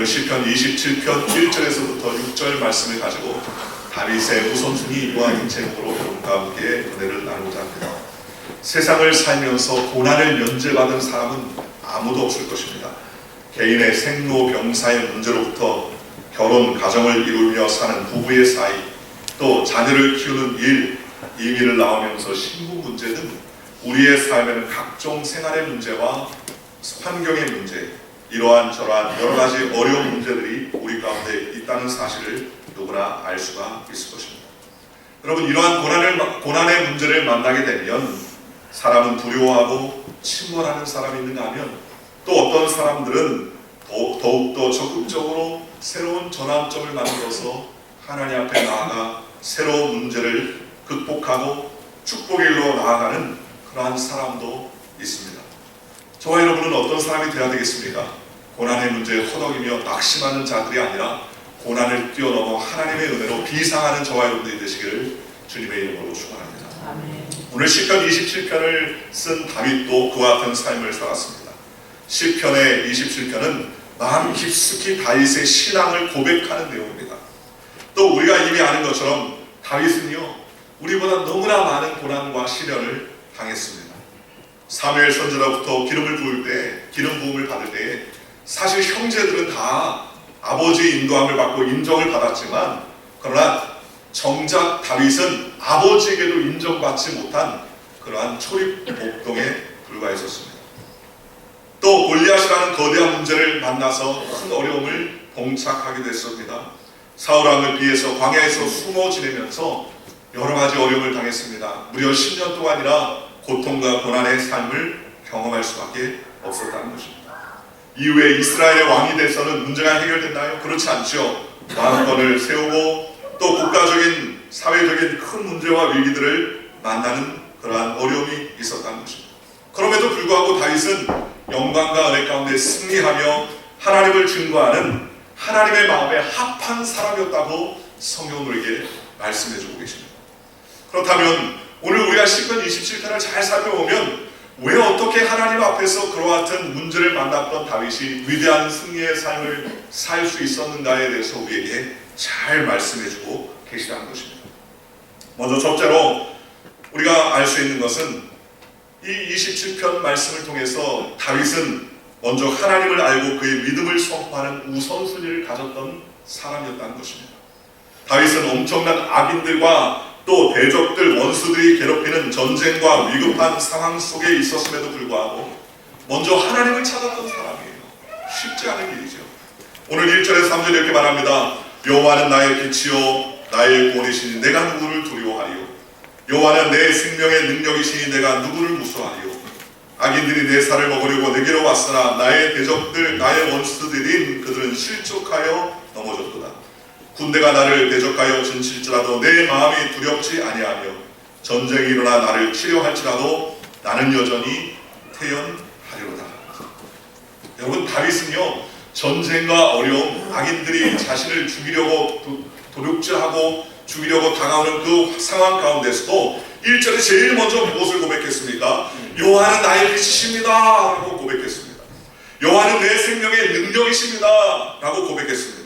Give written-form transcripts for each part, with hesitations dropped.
오늘 시편 27편 1절에서부터 6절 말씀을 가지고 다윗의 우선순위 유아인 제목으로 여러분과 함께 은혜를 나누고자 합니다. 세상을 살면서 고난을 면제받은 사람은 아무도 없을 것입니다. 개인의 생로병사의 문제로부터 결혼, 가정을 이루며 사는 부부의 사이, 또 자녀를 키우는 일, 이민을 나오면서 신분 문제 등 우리의 삶에는 각종 생활의 문제와 환경의 문제, 이러한 저러한 여러 가지 어려운 문제들이 우리 가운데 있다는 사실을 누구나 알 수가 있을 것입니다. 여러분, 이러한 고난의 문제를 만나게 되면 사람은 두려워하고 침몰하는 사람이 있는가 하면 또 어떤 사람들은 더욱더 적극적으로 새로운 전환점을 만들어서 하나님 앞에 나아가 새로운 문제를 극복하고 축복의 길로 나아가는 그러한 사람도 있습니다. 저와 여러분은 어떤 사람이 되어야 되겠습니까? 고난의 문제에 허덕이며 낙심하는 자들이 아니라 고난을 뛰어넘어 하나님의 은혜로 비상하는 저와 여러분들이 되시기를 주님의 이름으로 축원합니다. 오늘 시편 27편을 쓴 다윗도 그와 같은 삶을 살았습니다. 시편의 27편은 마음 깊숙이 다윗의 신앙을 고백하는 내용입니다. 또 우리가 이미 아는 것처럼 다윗은요, 우리보다 너무나 많은 고난과 시련을 당했습니다. 사무엘 선지자로부터 기름 부음을 받을 때에 사실 형제들은 다 아버지의 인도함을 받고 인정을 받았지만, 그러나 정작 다윗은 아버지에게도 인정받지 못한 그러한 초립 목동에 불과했었습니다. 또 골리앗이라는 거대한 문제를 만나서 큰 어려움을 봉착하게 됐습니다. 사울왕을 피해서 광야에서 숨어 지내면서 여러 가지 어려움을 당했습니다. 무려 10년 동안이나 고통과 고난의 삶을 경험할 수밖에 없었다는 것입니다. 이후에 이스라엘의 왕이 돼서는 문제가 해결됐나요? 그렇지 않죠. 왕권을 세우고 또 국가적인 사회적인 큰 문제와 위기들을 만나는 그러한 어려움이 있었다는 것입니다. 그럼에도 불구하고 다윗은 영광과 은혜 가운데 승리하며 하나님을 증거하는 하나님의 마음에 합한 사람이었다고 성경은 우리에게 말씀해주고 계십니다. 그렇다면 오늘 우리가 시편 27편을 잘 살펴보면 왜 어떻게 하나님 앞에서 그와 같은 문제를 만났던 다윗이 위대한 승리의 삶을 살 수 있었는가에 대해서 우리에게 잘 말씀해주고 계시다는 것입니다. 먼저 첫째로 우리가 알 수 있는 것은 이 27편 말씀을 통해서 다윗은 먼저 하나님을 알고 그의 믿음을 선포하는 우선순위를 가졌던 사람이었다는 것입니다. 다윗은 엄청난 악인들과 또 대적들, 원수들이 괴롭히는 전쟁과 위급한 상황 속에 있었음에도 불구하고 먼저 하나님을 찾았던 사람이에요. 쉽지 않은 일이죠. 오늘 1절에서 3절에 이렇게 말합니다. 여호와는 나의 빛이요 나의 구원이시니 내가 누구를 두려워하리요. 여호와는 내 생명의 능력이시니 내가 누구를 무서워하리요. 악인들이 내 살을 먹으려고 내게로 왔으나 나의 대적들, 나의 원수들인 그들은 실족하여 넘어졌도다. 군대가 나를 대적하여 진칠지라도 내 마음이 두렵지 아니하며 전쟁이 일어나 나를 치려할지라도 나는 여전히 태연하리로다. 여러분, 다윗은요, 전쟁과 어려움, 악인들이 자신을 죽이려고 도둑질하고 죽이려고 다가오는 그 상황 가운데서도 1절에 제일 먼저 무엇을 고백했습니까? 여호와는 나의 빛이십니다 라고 고백했습니다. 여호와는 내 생명의 능력이십니다 라고 고백했습니다.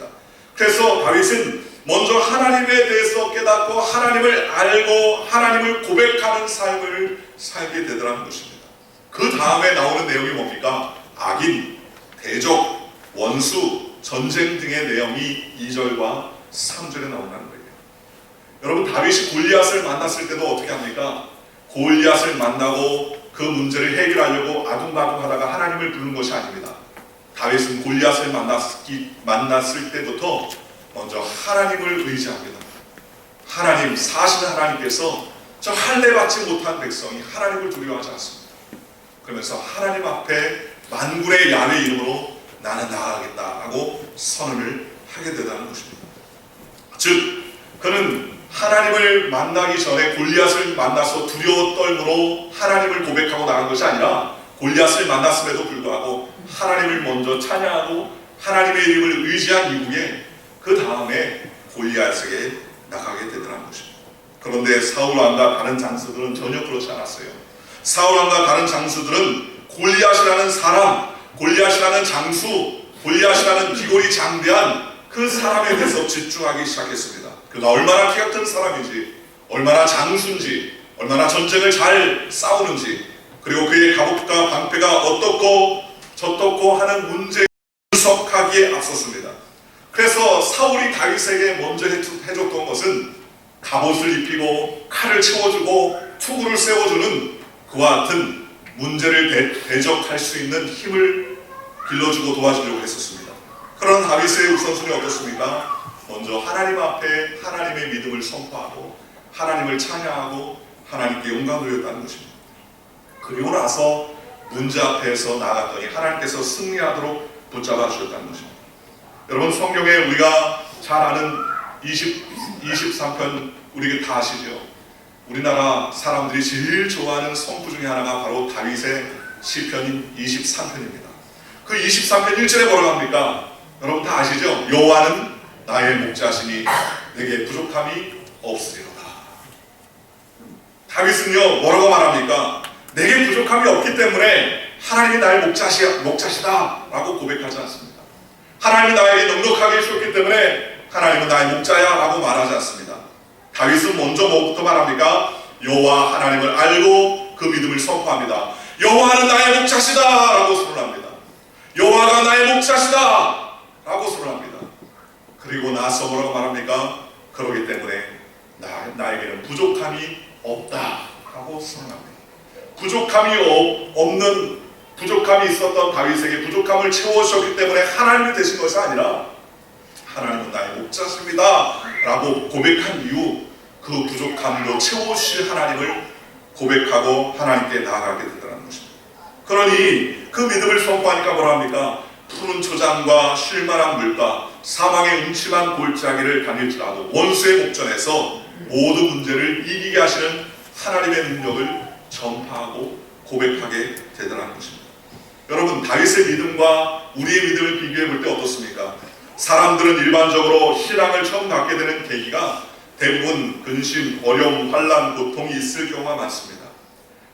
그래서 다윗은 먼저 하나님에 대해서 깨닫고 하나님을 알고 하나님을 고백하는 삶을 살게 되더라는 것입니다. 그 다음에 나오는 내용이 뭡니까? 악인, 대적, 원수, 전쟁 등의 내용이 2절과 3절에 나온다는 거예요. 여러분, 다윗이 골리앗을 만났을 때도 어떻게 합니까? 골리앗을 만나고 그 문제를 해결하려고 아둥바둥하다가 하나님을 부른 것이 아닙니다. 다윗은 골리앗을 만났을 때부터 먼저 하나님을 의지합니다. 하나님, 사실 하나님께서 저 할례받지 못한 백성이 하나님을 두려워하지 않습니다. 그러면서 하나님 앞에 만군의 야훼 이름으로 나는 나아가겠다라고 선언을 하게 되다는 것입니다. 즉, 그는 하나님을 만나기 전에 골리앗을 만나서 두려워 떨므로 하나님을 고백하고 나간 것이 아니라 골리앗을 만났음에도 불구하고 하나님을 먼저 찬양하고 하나님의 이름을 의지한 이후에 그 다음에 골리앗에게 나가게 되더라는 것입니다. 그런데 사울왕과 다른 장수들은 전혀 그렇지 않았어요. 사울왕과 다른 장수들은 골리앗이라는 사람, 골리앗이라는 장수, 골리앗이라는 기골이 장대한 그 사람에 대해서 집중하기 시작했습니다. 그가 얼마나 키 같은 사람인지, 얼마나 장수인지, 얼마나 전쟁을 잘 싸우는지, 그리고 그의 갑옷과 방패가 어떻고 저떻고 하는 문제에 분석하기에 앞섰습니다. 그래서 사울이 다윗에게 먼저 해줬던 것은 갑옷을 입히고 칼을 채워주고 투구를 세워주는 그와 같은 문제를 대적할 수 있는 힘을 길러주고 도와주려고 했었습니다. 그런 다윗의 우선순위 어떻습니까? 먼저 하나님 앞에 하나님의 믿음을 선포하고 하나님을 찬양하고 하나님께 영광을 드렸다는 것입니다. 그리고 나서 문제 앞에서 나아갔더니 하나님께서 승리하도록 붙잡아 주셨다는 것입니다. 여러분, 성경에 우리가 잘 아는 23편 우리가 다 아시죠? 우리나라 사람들이 제일 좋아하는 성구 중에 하나가 바로 다윗의 시편인 23편입니다. 그 23편 1절에 뭐라고 합니까? 여러분 다 아시죠? 여호와는 나의 목자시니 내게 부족함이 없으리로다. 다윗은요 뭐라고 말합니까? 내게 부족함이 없기 때문에 하나님이 나의 목자시다 라고 고백하지 않습니다. 하나님이 나에게 넉넉하게 해주셨기 때문에 하나님은 나의 목자야 라고 말하지 않습니다. 다윗은 먼저 뭐부터 말합니까? 여호와 하나님을 알고 그 믿음을 선포합니다. 여호와는 나의 목자시다 라고 선언합니다. 여호와가 나의 목자시다 라고 선언합니다. 그리고 나서 뭐라고 말합니까? 그러기 때문에 나에게는 부족함이 없다 라고 선언합니다. 부족함이 있었던 다윗에게 부족함을 채워주셨기 때문에 하나님이 되신 것이 아니라 하나님은 나의 목자십니다 라고 고백한 이후 그 부족함도 채워주실 하나님을 고백하고 하나님께 나아가게 된다는 것입니다. 그러니 그 믿음을 선포하니까 뭐라 합니까? 푸른 초장과 쉴만한 물가, 사망의 음침한 골짜기를 다닐지라도 원수의 목전에서 모든 문제를 이기게 하시는 하나님의 능력을 전파하고 고백하게 되더라는 것입니다. 여러분, 다윗의 믿음과 우리의 믿음을 비교해 볼 때 어떻습니까? 사람들은 일반적으로 신앙을 처음 갖게 되는 계기가 대부분 근심, 어려움, 환난, 고통이 있을 경우가 많습니다.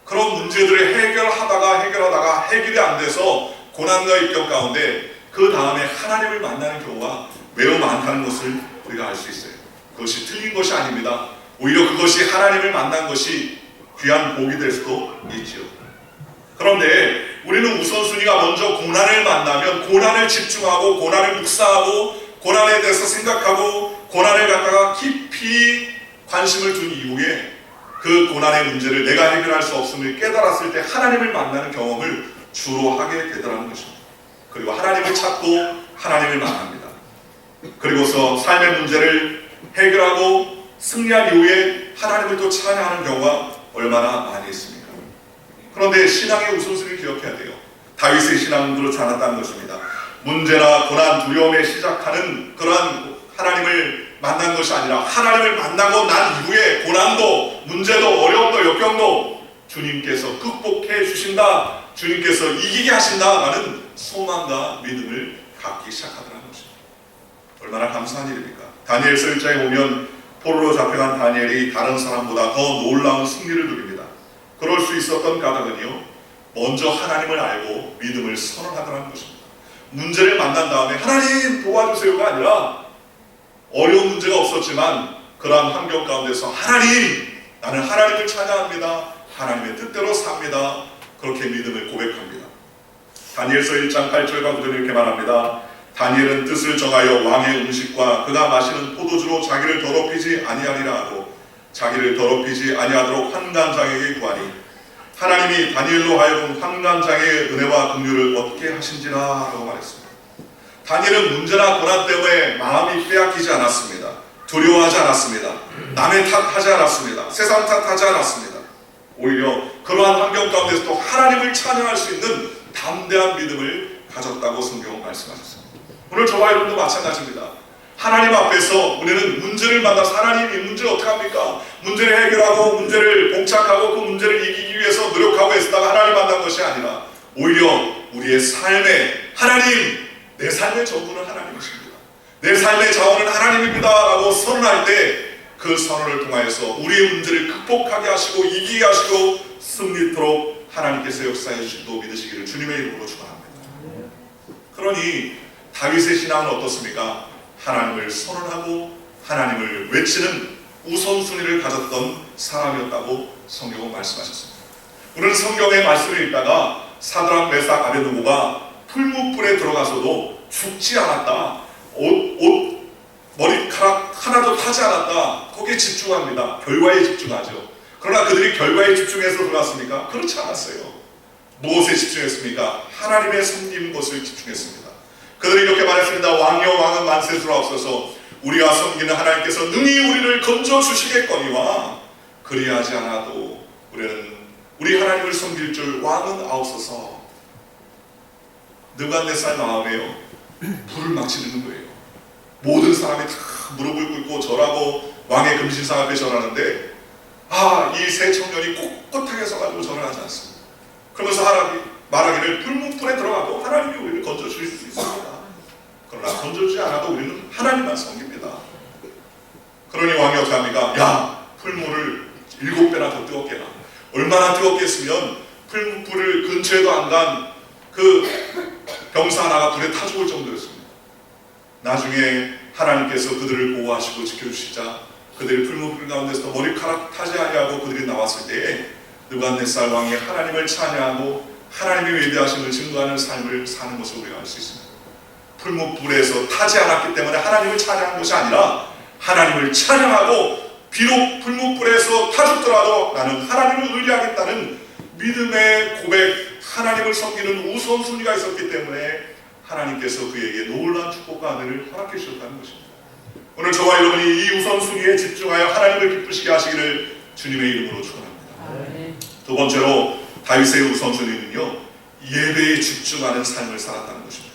그런 문제들을 해결하다가 해결이 안 돼서 고난과 입경 가운데 그 다음에 하나님을 만나는 경우가 매우 많다는 것을 우리가 알 수 있어요. 그것이 틀린 것이 아닙니다. 오히려 그것이 하나님을 만난 것이 귀한 복이 될 수도 있지요. 그런데 우리는 우선순위가 먼저 고난을 만나면 고난을 집중하고 고난을 묵상하고 고난에 대해서 생각하고 고난을 갖다가 깊이 관심을 둔 이후에 그 고난의 문제를 내가 해결할 수 없음을 깨달았을 때 하나님을 만나는 경험을 주로 하게 되더라는 것입니다. 그리고 하나님을 찾고 하나님을 만납니다. 그리고서 삶의 문제를 해결하고 승리한 이후에 하나님을 또 찬양하는 경우가 얼마나 많이 있습니까? 그런데 신앙의 우선순위를 기억해야 돼요. 다윗의 신앙은 그렇지 않았다는 것입니다. 문제나 고난, 두려움에 시작하는 그러한 하나님을 만난 것이 아니라 하나님을 만나고 난 이후에 고난도, 문제도, 어려움도, 역경도 주님께서 극복해 주신다, 주님께서 이기게 하신다라는 소망과 믿음을 갖기 시작하더라는 것입니다. 얼마나 감사한 일입니까? 다니엘서 1장에 보면 포로로 잡혀간 다니엘이 다른 사람보다 더 놀라운 승리를 누립니다. 그럴 수 있었던 까닭은요, 먼저 하나님을 알고 믿음을 선언하더라는 것입니다. 문제를 만난 다음에 하나님 도와주세요가 아니라 어려운 문제가 없었지만 그러한 환경 가운데서 하나님, 나는 하나님을 찬양합니다, 하나님의 뜻대로 삽니다, 그렇게 믿음을 고백합니다. 다니엘서 1장 8절과 9절에 이렇게 말합니다. 다니엘은 뜻을 정하여 왕의 음식과 그가 마시는 포도주로 자기를 더럽히지 아니하리라 하고 자기를 더럽히지 아니하도록 환관장에게 구하니 하나님이 다니엘로 하여금 환관장의 은혜와 긍휼을 얻게 하신지라 라고 말했습니다. 다니엘은 문제나 고난 때문에 마음이 빼앗기지 않았습니다. 두려워하지 않았습니다. 남의 탓하지 않았습니다. 세상 탓하지 않았습니다. 오히려 그러한 환경 가운데서 또 하나님을 찬양할 수 있는 담대한 믿음을 가졌다고 성경은 말씀하셨습니다. 오늘 저와 여러분도 마찬가지입니다. 하나님 앞에서 우리는 문제를 만나서 하나님, 이 문제를 어떻게 합니까? 문제를 해결하고 문제를 봉착하고 그 문제를 이기기 위해서 노력하고 애쓰다가 하나님 만난 것이 아니라 오히려 우리의 삶에 하나님, 내 삶의 전부는 하나님이십니다, 내 삶의 자원은 하나님입니다 라고 선언할 때 그 선언을 통하여서 우리의 문제를 극복하게 하시고 이기게 하시고 승리토록 하나님께서 역사해 주시고 믿으시기를 주님의 이름으로 축원합니다. 그러니 다윗의 신앙은 어떻습니까? 하나님을 선언하고 하나님을 외치는 우선순위를 가졌던 사람이었다고 성경은 말씀하셨습니다. 우리는 성경의 말씀을 읽다가 사드락, 메삭, 아베드고가 풀무불에 들어가서도 죽지 않았다, 머리카락 하나도 타지 않았다, 거기에 집중합니다. 결과에 집중하죠. 그러나 그들이 결과에 집중해서 들어갔습니까? 그렇지 않았어요. 무엇에 집중했습니까? 하나님의 섬기는 것을 집중했습니다. 그들이 이렇게 말했습니다. 왕이여 왕은 만세스러옵소서. 우리가 섬기는 하나님께서 능히 우리를 건져주시겠거니와 그리하지 않아도 우리는 우리 하나님을 섬길 줄 왕은 아옵소서. 느부갓네살 마음에요, 불을 막 지르는 거예요. 모든 사람이 다 무릎을 꿇고 절하고 왕의 금신상 앞에 절하는데 이 세 청년이 꼿꼿하게 서가지고 절을 하지 않습니다. 그러면서 하나님이 말하기를 풀무불에 들어가도 하나님이 우리를 건져주실 수 있습니다. 그러나 건져주지 않아도 우리는 하나님만 섬깁니다. 그러니 왕이 어떻게 합니까? 야, 풀무를 7배나 더 뜨겁게 해라. 얼마나 뜨겁게 했으면 풀무불을 근처에도 안 간 그 병사 하나가 불에 타 죽을 정도였습니다. 나중에 하나님께서 그들을 보호하시고 지켜주시자 그들이 풀무불 가운데서 머리카락 타지 아니하고 그들이 나왔을 때에 느부갓네살 왕이 하나님을 찬양하고 하나님의 위대하심을 증거하는 삶을 사는 것을 우리가 알 수 있습니다. 풀무불에서 타지 않았기 때문에 하나님을 찬양한 것이 아니라 하나님을 찬양하고 비록 풀무불에서 타 죽더라도 나는 하나님을 의뢰하겠다는 믿음의 고백, 하나님을 섬기는 우선순위가 있었기 때문에 하나님께서 그에게 놀라운 축복과 은혜를 허락해 주셨다는 것입니다. 오늘 저와 여러분이 이 우선순위에 집중하여 하나님을 기쁘시게 하시기를 주님의 이름으로 축원합니다. 두 번째로 다윗의 우선순위는요, 예배에 집중하는 삶을 살았다는 것입니다.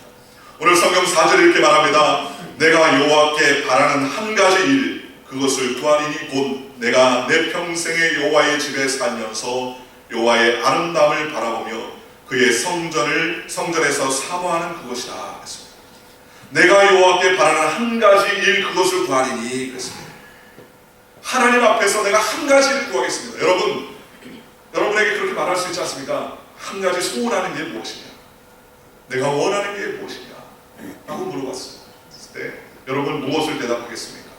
오늘 성경 4절에 이렇게 말합니다. 내가 여호와께 바라는 한 가지 일, 그것을 구하리니 곧 내가 내 평생에 여호와의 집에 살면서 여호와의 아름다움을 바라보며 그의 성전에서 사모하는 그것이다 했습니다. 내가 여호와께 바라는 한 가지 일, 그것을 구하리니 그랬습니다. 하나님 앞에서 내가 한 가지를 구하겠습니다. 여러분에게 그렇게 말할 수 있지 않습니까? 한 가지 소원하는 게 무엇이냐, 내가 원하는 게 무엇이냐 라고 물어봤어요. 그때 여러분 무엇을 대답하겠습니까?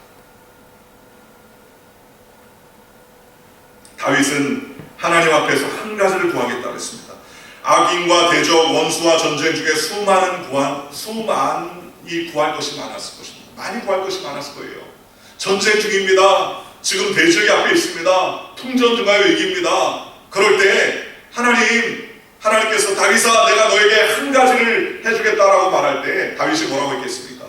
다윗은 하나님 앞에서 한 가지를 구하겠다고 했습니다. 악인과 대적, 원수와 전쟁 중에 수많이 구할 것이 많았을 것입니다. 많이 구할 것이 많았을 거예요. 전쟁 중입니다. 지금 대적이 앞에 있습니다. 풍전 등하여 위기입니다. 그럴 때 하나님께서 다윗아, 내가 너에게 한 가지를 해주겠다라고 말할 때 다윗이 뭐라고 했겠습니까?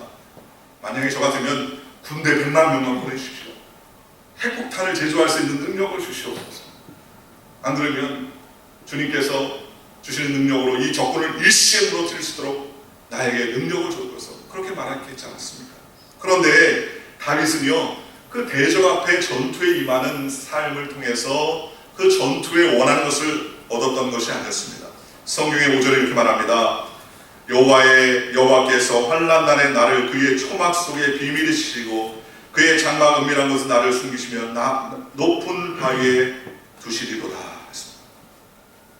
만약에 저 같으면 군대 100만 명만 보내주십시오. 핵폭탄을 제조할 수 있는 능력을 주시옵소서. 안 그러면 주님께서 주시는 능력으로 이 적군을 일시에 무너뜨릴 수 있도록 나에게 능력을 주옵소서. 그렇게 말했지 않았습니까? 그런데 다윗은요, 그 대적 앞에 전투에 임하는 삶을 통해서 그 전투에 원하는 것을 얻었던 것이 아니었습니다. 성경의 5절에 이렇게 말합니다. 여호와께서 환난날에 나를 그의 초막 속에 비밀히 지시고 그의 장막 은밀한 곳에 나를 숨기시며 높은 바위에 두시리로다 했습니다.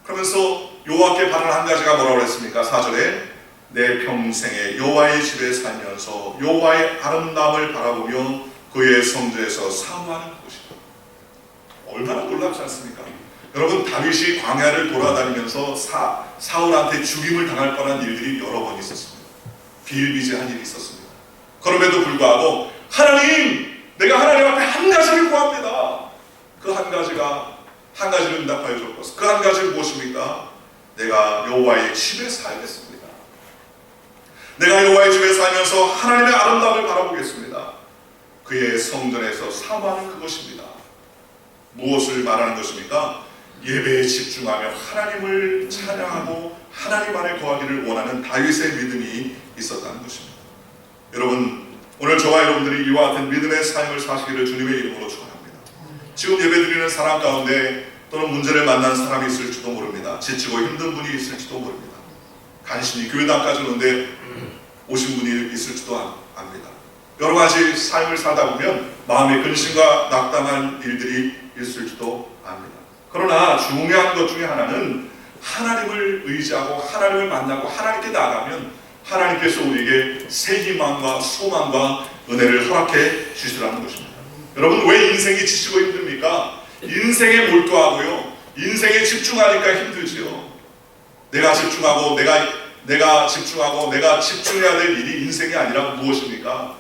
그러면서 여호와께 바라는 한 가지가 뭐라고 했습니까? 4절에 내 평생에 여호와의 집에 살면서 여호와의 아름다움을 바라보며 그의 성전에서 사모하는 것이다. 얼마나 놀랍지 않습니까? 여러분, 다윗이 광야를 돌아다니면서 사울한테 죽임을 당할 뻔한 일들이 여러 번 있었습니다. 비일비재한 일이 있었습니다. 그럼에도 불구하고 하나님, 내가 하나님 앞에 한 가지를 구합니다. 그 한 가지를 응답하여 줬고, 그 한 가지는 무엇입니까? 내가 여호와의 집에 살겠습니다. 내가 여호와의 집에 살면서 하나님의 아름다움을 바라보겠습니다. 그의 성전에서 사모하는 그것입니다. 무엇을 말하는 것입니까? 예배에 집중하며 하나님을 찬양하고 하나님 안에 거하기를 원하는 다윗의 믿음이 있었다는 것입니다. 여러분, 오늘 저와 여러분들이 이와 같은 믿음의 삶을 사시기를 주님의 이름으로 축원합니다. 지금 예배드리는 사람 가운데 또는 문제를 만난 사람이 있을지도 모릅니다. 지치고 힘든 분이 있을지도 모릅니다. 간신히 교회당까지 오는데 오신 분이 있을지도 압니다. 여러 가지 삶을 살다 보면 마음의 근심과 낙담한 일들이 있을지도 압니다. 그러나 중요한 것 중에 하나는 하나님을 의지하고 하나님을 만나고 하나님께 나아가면 하나님께서 우리에게 새 희망과 소망과 은혜를 허락해 주시라는 것입니다. 여러분, 왜 인생이 지치고 힘듭니까? 인생에 몰두하고요, 인생에 집중하니까 힘들지요. 내가 집중하고 내가 집중하고 내가 집중해야 될 일이 인생이 아니라 무엇입니까?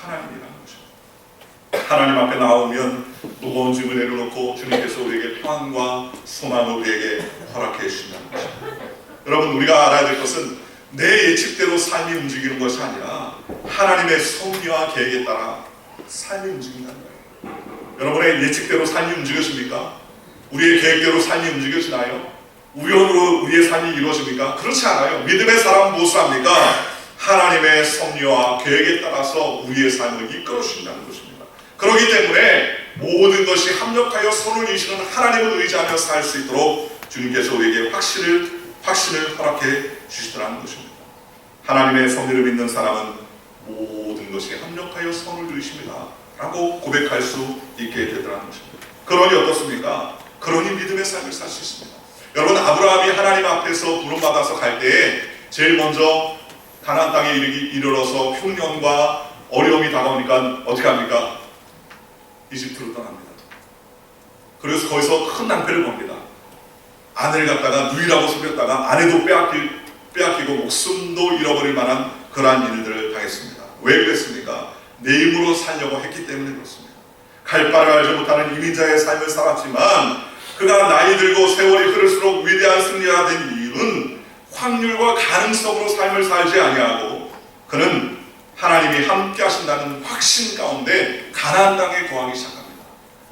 하나님이라는 것입니다. 하나님 앞에 나오면 무거운 짐을 내려놓고 주님께서 우리에게 평안과 소망을 우리에게 허락해 주신다는 것입니다. 여러분, 우리가 알아야 될 것은 내 예측대로 삶이 움직이는 것이 아니라 하나님의 섭리와 계획에 따라 삶이 움직인다는 거예요. 여러분의 예측대로 삶이 움직여집니까? 우리의 계획대로 삶이 움직여지나요? 우연으로 우리의 삶이 이루어집니까? 그렇지 않아요. 믿음의 사람은 무엇을 합니까? 하나님의 섭리와 계획에 따라서 우리의 삶을 이끌어 주신다는 것입니다. 그렇기 때문에 모든 것이 합력하여 손을 이시는 하나님을 의지하며 살 수 있도록 주님께서 우리에게 확신을 허락해 주시더라는 것입니다. 하나님의 섭리를 믿는 사람은 모든 것이 합력하여 선을 이루십니다 라고 고백할 수 있게 되더라는 것입니다. 그러니 어떻습니까? 그러니 믿음의 삶을 살 수 있습니다. 여러분, 아브라함이 하나님 앞에서 부름받아서 갈 때에 제일 먼저 가나안 땅에 이르러서 흉년과 어려움이 다가오니까 어떻게 합니까? 이집트로 떠납니다. 그래서 거기서 큰 낭패를 봅니다. 아내를 갖다가 누이라고 속였다가 아내도 빼앗기고 목숨도 잃어버릴 만한 그러한 일들을 당했습니다. 왜 그랬습니까? 내 힘으로 살려고 했기 때문에 그렇습니다. 갈 바를 알지 못하는 이민자의 삶을 살았지만 그가 나이 들고 세월이 흐를수록 위대한 승리가 된 이유는 확률과 가능성으로 삶을 살지 아니하고 그는 하나님이 함께 하신다는 확신 가운데 가나안 땅에 거하기 시작합니다.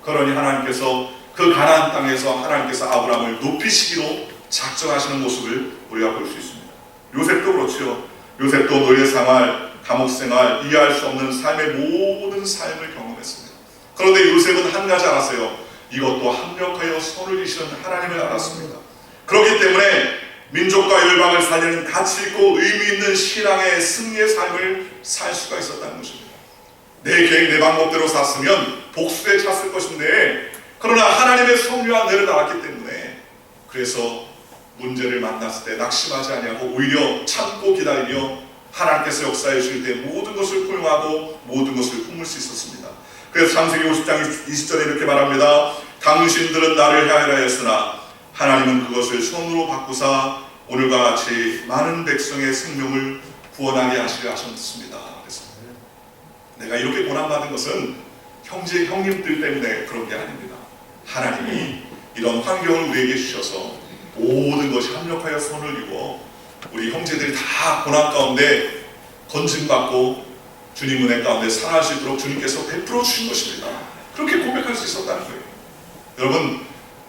그러니 하나님께서 그 가나안 땅에서 하나님께서 아브라함을 높이시기로 작정하시는 모습을 우리가 볼 수 있습니다. 요셉도 그렇죠. 요셉도 노예 생활, 감옥 생활, 이해할 수 없는 삶의 모든 삶을 경험했습니다. 그런데 요셉은 한 가지 알았어요. 이것도 합력하여 손을 이시는 하나님을 알았습니다. 그렇기 때문에 민족과 열방을 살리는 가치 있고 의미 있는 신앙의 승리의 삶을 살 수가 있었다는 것입니다. 내 계획, 내 방법대로 샀으면 복수에 찼을 것인데 그러나 하나님의 섭리와 은혜를 알았기 때문에 그래서 문제를 만났을 때 낙심하지 아니하고 오히려 참고 기다리며 하나님께서 역사해 주실 때 모든 것을 포용하고 모든 것을 품을 수 있었습니다. 그래서 창세기 50장 20절에 이렇게 말합니다. 당신들은 나를 헤아리라 했으나 하나님은 그것을 손으로 바꾸사 오늘과 같이 많은 백성의 생명을 구원하게 하시려 하셨습니다. 그래서 내가 이렇게 고난받은 것은 형님들 때문에 그런 게 아닙니다. 하나님이 이런 환경을 우리에게 주셔서 모든 것이 합력하여 손을 이루어 우리 형제들이 다 고난 가운데 건짐받고 주님 은혜 가운데 살아갈 수 있도록 주님께서 베풀어 주신 것입니다. 그렇게 고백할 수 있었다는 거예요. 여러분,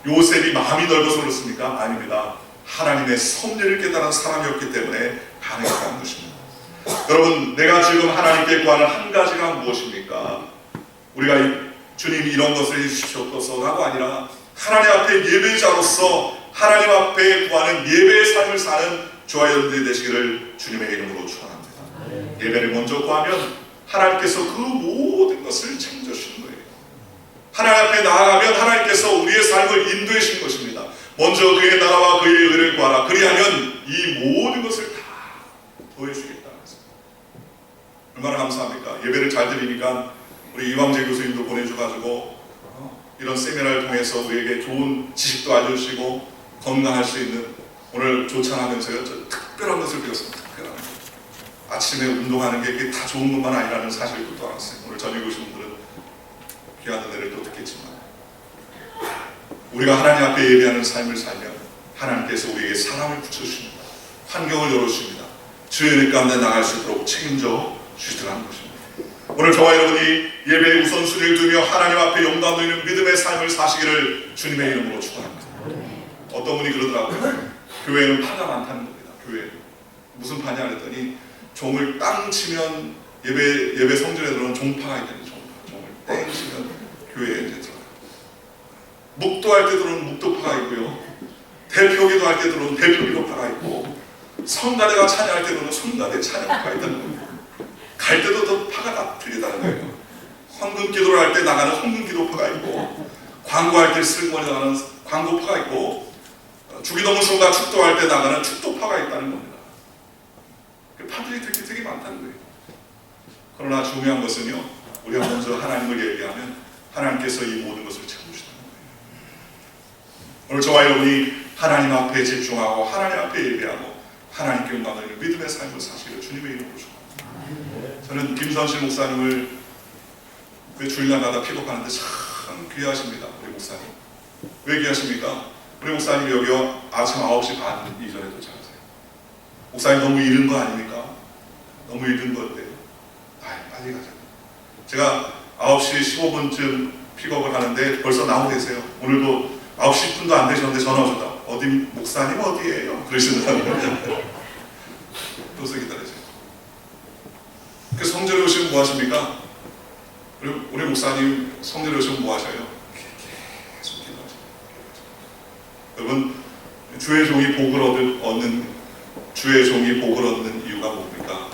요셉이 마음이 넓어서 그렇습니까? 아닙니다. 하나님의 섭리를 깨달은 사람이었기 때문에 가능했다는 것입니다. 여러분, 내가 지금 하나님께 구하는 한 가지가 무엇입니까? 우리가 주님이 이런 것을 해주시옵소서가 아니라 하나님 앞에 예배자로서 하나님 앞에 구하는 예배의 삶을 사는 저와 여러분들이 되시기를 주님의 이름으로 축원합니다. 예배를 먼저 구하면 하나님께서 그 모든 것을 챙겨주시는 거예요. 하나님 앞에 나아가면 하나님께서 우리의 삶을 인도해 주신 것입니다. 먼저 그의 나라와 그의 의를 구하라. 그리하면 이 모든 것을 다 더해주겠다. 얼마나 감사합니까? 예배를 잘 드리니까 우리 이광재 교수님도 보내줘가지고 이런 세미나를 통해서 우리에게 좋은 지식도 알려주시고 건강할 수 있는 오늘 조찬하면서요, 특별한 것을 배웠습니다. 특별한 것. 아침에 운동하는 게 이게 다 좋은 것만 아니라는 사실도 또 알았어요. 오늘 저녁에 오신 분들은 귀한 은혜를 또 듣겠지만 우리가 하나님 앞에 예배하는 삶을 살면 하나님께서 우리에게 사랑을 붙여주십니다. 환경을 열어주십니다. 주의 은혜 가운데 나갈 수 있도록 책임져 주시더라는 것입니다. 오늘 저와 여러분이 예배의 우선순위를 두며 하나님 앞에 영광 있는 믿음의 삶을 사시기를 주님의 이름으로 축원합니다. 어떤 분이 그러더라고요. 교회는 파가 많다는 겁니다. 교회 무슨 파냐 그랬더니 종을 땅 치면 예배 성전에 들어오는 종파가 있다는 종을 땡 치면 교회에 이제 들어가요. 묵도할 때 들어오는 묵도파가 있고요. 대표기도 할 때 들어오는 대표기도파가 있고 성가대가 찬양할 때 들어오는 성가대 찬양파가 있다는 겁니다. 갈 때도 더 파가 다 틀리다는 거예요. 헌금 기도를 할 때 나가는 헌금 기도파가 있고 광고할 때 슬그머니 나가는 광고파가 있고 주기도문성가 축도할 때 나가는 축도파가 있다는 겁니다. 파들이 되게 많다는 거예요. 그러나 중요한 것은요, 우리가 먼저 하나님을 예배하면 하나님께서 이 모든 것을 채워주시는 거예요. 오늘 저와 여러분이 하나님 앞에 집중하고 하나님 앞에 예배하고 하나님께 영광을 드리는 믿음의 삶을 사시기를 주님의 이름으로 축원합니다. 저는 김선실 목사님을 그 주일날마다 픽업하는데 참 귀하십니다. 우리 목사님. 왜 귀하십니까? 우리 목사님 여기 아침 9시 반 이전에 도착하세요. 목사님 너무 이른 거 아닙니까? 너무 이른 건데요. 빨리 가자. 제가 9시 15분쯤 픽업을 하는데 벌써 나오고 계세요. 오늘도 9시 10분도 안 되셨는데 전화 오셨다. 어디 목사님 어디에요? 그러시더라고요. 또서 기다리세요. 그 성전에 오시면 뭐 하십니까? 우리 목사님 성전에 오시면 뭐 하셔요? 계속 기도하셔요. 여러분, 주의 종이 복을 얻는 이유가 뭡니까?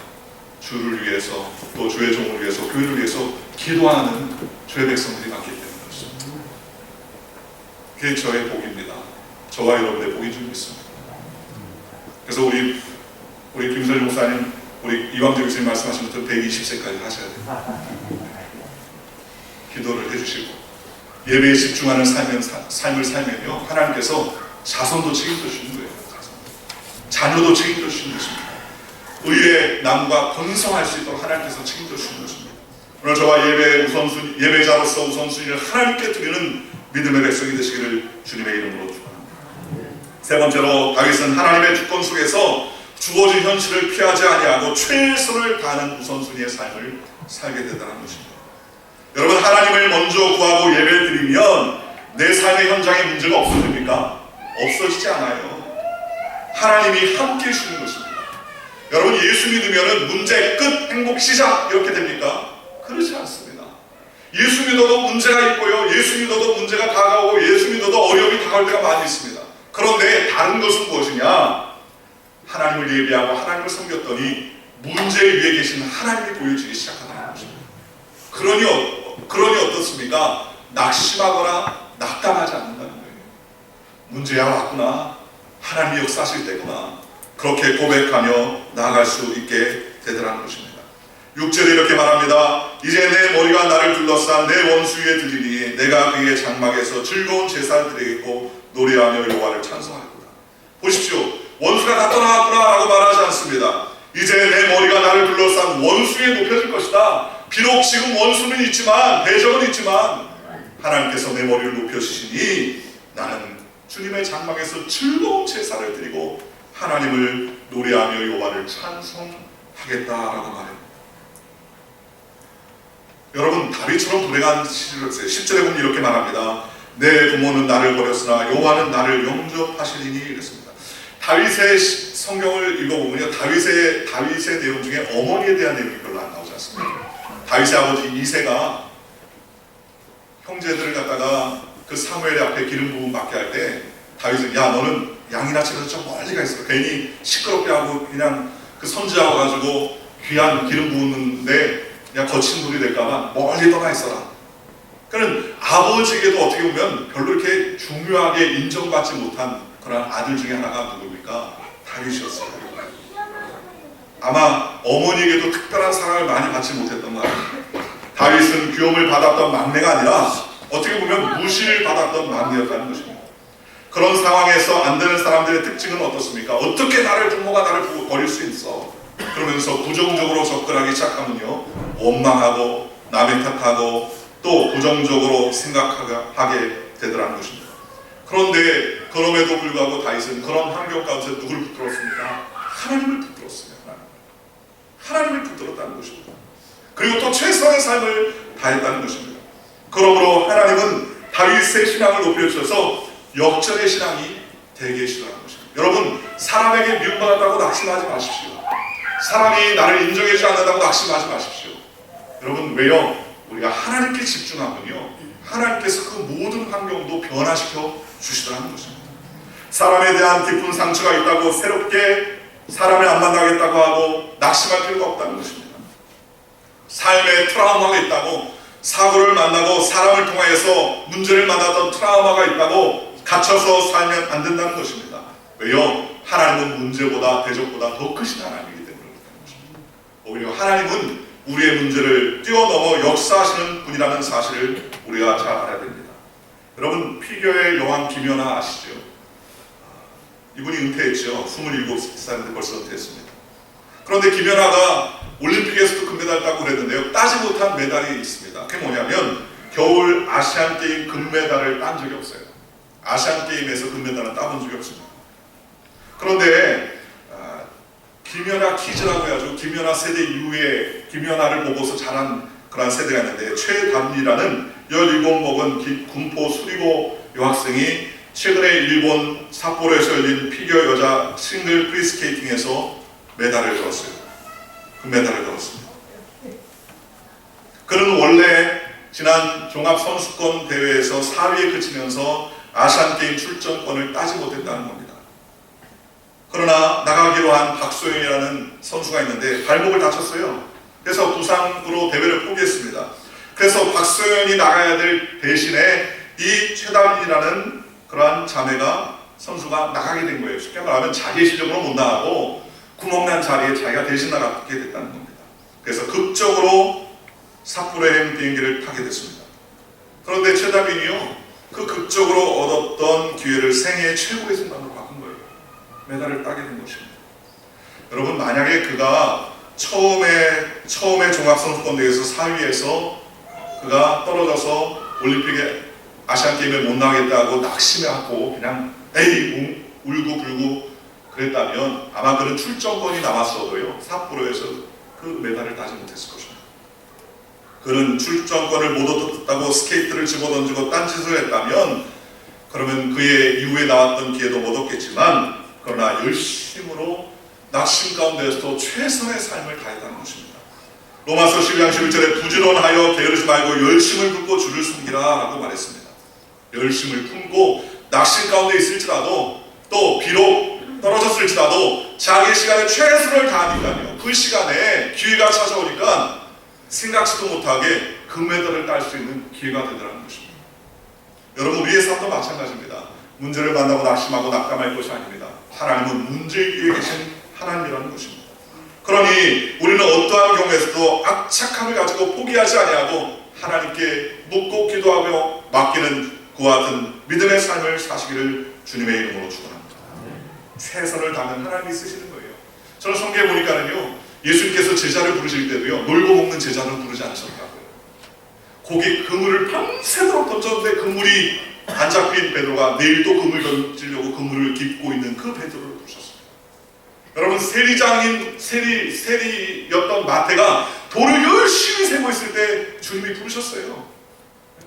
주를 위해서, 또 주의 종을 위해서, 교회를 위해서 기도하는 주의 백성들이 많기 때문에 그렇습니다. 그게 저의 복입니다. 저와 여러분의 복인 줄 믿습니다. 그래서 우리 김선일 목사님, 우리 이광재 교수님 말씀하신 것처럼 120세까지 하셔야 돼요. 기도를 해주시고 예배에 집중하는 삶을 살면요, 하나님께서 자손도 책임져 주시는 거예요. 자녀도 책임져 주시는 것입니다. 의의 남과 번성할 수 있도록 하나님께서 책임져 주시는 것입니다. 오늘 저와 예배자로서 우선순위를 하나님께 드리는 믿음의 백성이 되시기를 주님의 이름으로 축원합니다. 세 번째로 다윗은 하나님의 주권 속에서 주어진 현실을 피하지 아니하고 최선을 다하는 우선순위의 삶을 살게 되더라는 것입니다. 여러분, 하나님을 먼저 구하고 예배를 드리면 내 삶의 현장에 문제가 없어집니까? 없어지지 않아요. 하나님이 함께 해주시는 것입니다. 여러분, 예수 믿으면 문제 끝, 행복 시작 이렇게 됩니까? 그렇지 않습니다. 예수 믿어도 문제가 있고요, 예수 믿어도 문제가 다가오고 예수 믿어도 어려움이 다가올 때가 많이 있습니다. 그런데 다른 것은 무엇이냐? 하나님을 예배하고 하나님을 섬겼더니 문제 위에 계신 하나님이 보여지기 시작한다는 것입니다. 그러니 어떻습니까? 낙심하거나 낙담하지 않는다는 거예요. 문제야 왔구나, 하나님이 역사하실 때구나, 그렇게 고백하며 나아갈 수 있게 되더라는 것입니다. 6절에 이렇게 말합니다. 이제 내 머리가 나를 둘러싼 내 원수 위에 들리니 내가 그의 장막에서 즐거운 제사를 드리겠고 노래하며 여호와를 찬송하리로다. 보십시오, 원수가 다 떠나갔구나 라고 말하지 않습니다. 이제 내 머리가 나를 둘러싼 원수 위에 높여질 것이다. 비록 지금 원수는 있지만, 대적은 있지만 하나님께서 내 머리를 높여주시니 나는 주님의 장막에서 즐거운 제사를 드리고 하나님을 노래하며 여호와를 찬송하겠다라고 말합니다. 여러분, 다윗처럼 불행한 시절을 했어요. 10절에 보면 이렇게 말합니다. 내 부모는 나를 버렸으나 여호와는 나를 영접하시리니 이랬습니다. 다윗의 성경을 읽어보면요, 다윗의 내용 중에 어머니에 대한 내용이 별로 안 나오지 않습니다. 다윗의 아버지 이새가 형제들을 갖다가 그 사무엘 앞에 기름 부음 받게 할 때 다윗은, 야, 너는 양이나 치러서 좀 멀리 가 있어. 괜히 시끄럽게 하고 그냥 그 선지자와 가지고 귀한 기름 부었는데 그냥 거친 돌이 될까봐 멀리 떠나 있어라. 그는 아버지에게도 어떻게 보면 별로 이렇게 중요하게 인정받지 못한 그런 아들 중에 하나가 누굽니까? 다윗이었어요. 아마 어머니에게도 특별한 사랑을 많이 받지 못했던 것 같아요. 다윗은 귀염을 받았던 막내가 아니라 어떻게 보면 무시를 받았던 막내였다는 것입니다. 그런 상황에서 안 되는 사람들의 특징은 어떻습니까? 어떻게 나를 부모가 나를 버릴 수 있어? 그러면서 부정적으로 접근하기 시작하면요, 원망하고 남의 탓하고 또 부정적으로 생각하게 되더라는 것입니다. 그런데 그럼에도 불구하고 다윗은 그런 환경 가운데 누구를 붙들었습니까? 하나님을 붙들었어요. 하나님을 붙들었다는 것입니다. 그리고 또 최선의 삶을 다했다는 것입니다. 그러므로 하나님은 다윗의 신앙을 높여주셔서 역전의 신앙이 되게 해주시라는 것입니다. 여러분, 사람에게 미움받았다고 낙심하지 마십시오. 사람이 나를 인정해주지 않는다고 낙심하지 마십시오. 여러분, 왜요? 우리가 하나님께 집중하면요, 하나님께서 그 모든 환경도 변화시켜 주시라는 것입니다. 사람에 대한 깊은 상처가 있다고 새롭게 사람을 안 만나겠다고 하고 낙심할 필요가 없다는 것입니다. 삶에 트라우마가 있다고, 사고를 만나고 사람을 통하여서 문제를 만났던 트라우마가 있다고 갇혀서 살면 안 된다는 것입니다. 왜요? 하나님은 문제보다 대적보다 더 크신 하나님이기 때문에 그렇다는 오히려 하나님은 우리의 문제를 뛰어넘어 역사하시는 분이라는 사실을 우리가 잘 알아야 됩니다. 여러분, 피겨의 여왕 김연아 아시죠? 이분이 은퇴했죠. 27살인데 벌써 은퇴했습니다. 그런데 김연아가 올림픽에서도 금메달 따고 그랬는데요, 따지 못한 메달이 있습니다. 그게 뭐냐면 겨울 아시안게임 금메달을 딴 적이 없어요. 아시안게임에서 금메달은 따본 적이 없습니다. 그런데 김연아 키즈라고 해가지고 김연아 세대 이후에 김연아를 보고서 자란 그런 세대가 있는데, 최담리라는 17 먹은 군포 수리고 여학생이 최근에 일본 삿포로에서 열린 피겨 여자 싱글 프리스케이팅에서 메달을 걸었어요. 금메달을 걸었습니다. 그는 원래 지난 종합선수권 대회에서 4위에 그치면서 아시안게임 출전권을 따지 못했다는 겁니다. 그러나 나가기로 한 박소연이라는 선수가 있는데 발목을 다쳤어요. 그래서 부상으로 대회를 포기했습니다. 그래서 박소연이 나가야 될 대신에 이 최담이라는 그러한 자매가 선수가 나가게 된 거예요. 쉽게 말하면 자기 실력으로 못 나가고 구멍난 자리에 자기가 대신 나가게 됐다는 겁니다. 그래서 극적으로 삿포로행 비행기를 타게 됐습니다. 그런데 최다빈이요, 그 극적으로 얻었던 기회를 생애 최고의 순간으로 바꾼 거예요. 메달을 따게 된 것입니다. 여러분, 만약에 그가 처음에 종합선수권 대회에서 4위에서 그가 떨어져서 올림픽에 아시안게임에 못 나가겠다고 낙심하고 그냥 에이 울고 불고 그랬다면 아마 그는 출전권이 남았어도요, 삿포로에서 그 메달을 따지 못했을 것입니다. 그는 출전권을 못 얻었다고 스케이트를 집어던지고 딴짓을 했다면 그러면 그의 이후에 나왔던 기회도 못 얻겠지만, 그러나 열심으로 낙심 가운데서도 최선의 삶을 다했다는 것입니다. 로마서 12장 11절에 부지런하여 게으르지 말고 열심을 품고 주를 숨기라 라고 말했습니다. 열심을 품고 낙심 가운데 있을지라도, 또 비록 떨어졌을지라도 자기의 시간에 최선을 다하니까요, 그 시간에 기회가 찾아오니까 생각지도 못하게 금메달을 딸 수 있는 기회가 되더라는 것입니다. 여러분, 우리의 삶도 마찬가지입니다. 문제를 만나고 낙심하고 낙담할 것이 아닙니다. 하나님은 문제 위에 계신 하나님이라는 것입니다. 그러니 우리는 어떠한 경우에서도 악착함을 가지고 포기하지 아니하고 하나님께 묻고 기도하며 맡기는 그와 같은 믿음의 삶을 사시기를 주님의 이름으로 축원합니다. 최선을 다하면 하나님이 쓰시는 거예요. 저는 성경에 보니까는요, 예수님께서 제자를 부르실 때도요, 놀고 먹는 제자를 부르지 않으셨다고요. 고기 그물을 밤새도록 던졌는데 그물이 안 잡힌 베드로가 내일 또 그물 던지려고 그물을 깁고 있는 그 베드로를 부르셨습니다. 여러분, 세리였던 마태가 돌을 열심히 세고 있을 때 주님이 부르셨어요.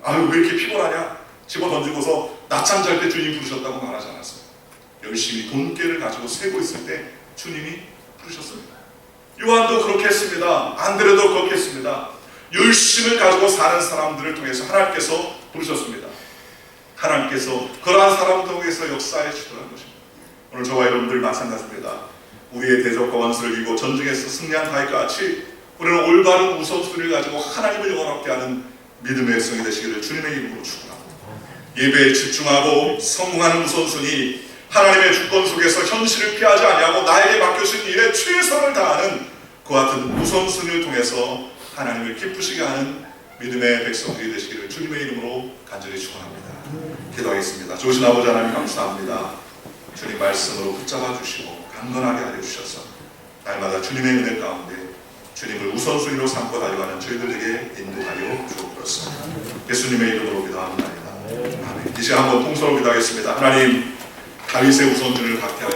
아유, 왜 이렇게 피곤하냐? 집어 던지고서 낮잠 잘 때 주님이 부르셨다고 말하지 않았어요. 열심히 돈깨를 가지고 세고 있을 때 주님이 부르셨습니다. 요한도 그렇게 했습니다. 안드레도 그렇게 했습니다. 열심을 가지고 사는 사람들을 통해서 하나님께서 부르셨습니다. 하나님께서 그러한 사람을 통해서 역사해 주시더라는 것입니다. 오늘 저와 여러분들 마찬가지입니다. 우리의 대적과 원수를 이기고 전쟁에서 승리한 다윗과 같이 우리는 올바른 우선순위를 가지고 하나님을 영원하게 하는 믿음의 백성이 되시기를 주님의 이름으로 축원합니다. 예배에 집중하고 성공하는 우선순위, 하나님의 주권 속에서 현실을 피하지 아니하고 나에게 맡겨진 일에 최선을 다하는 그와 같은 우선순위를 통해서 하나님을 기쁘시게 하는 믿음의 백성들이 되시기를 주님의 이름으로 간절히 축원합니다. 기도하겠습니다. 좋으신 아버지 하나님, 감사합니다. 주님 말씀으로 붙잡아 주시고 강건하게 하여 주셔서 날마다 주님의 은혜 가운데 주님을 우선순위로 삼고 달려가는 저희들에게 인도하여 주옵소서. 예수님의 이름으로 기도합니다. 아멘. 이제 한번 통성으로 기도하겠습니다. 하나님, 다윗의 우선순위를 갖게 하여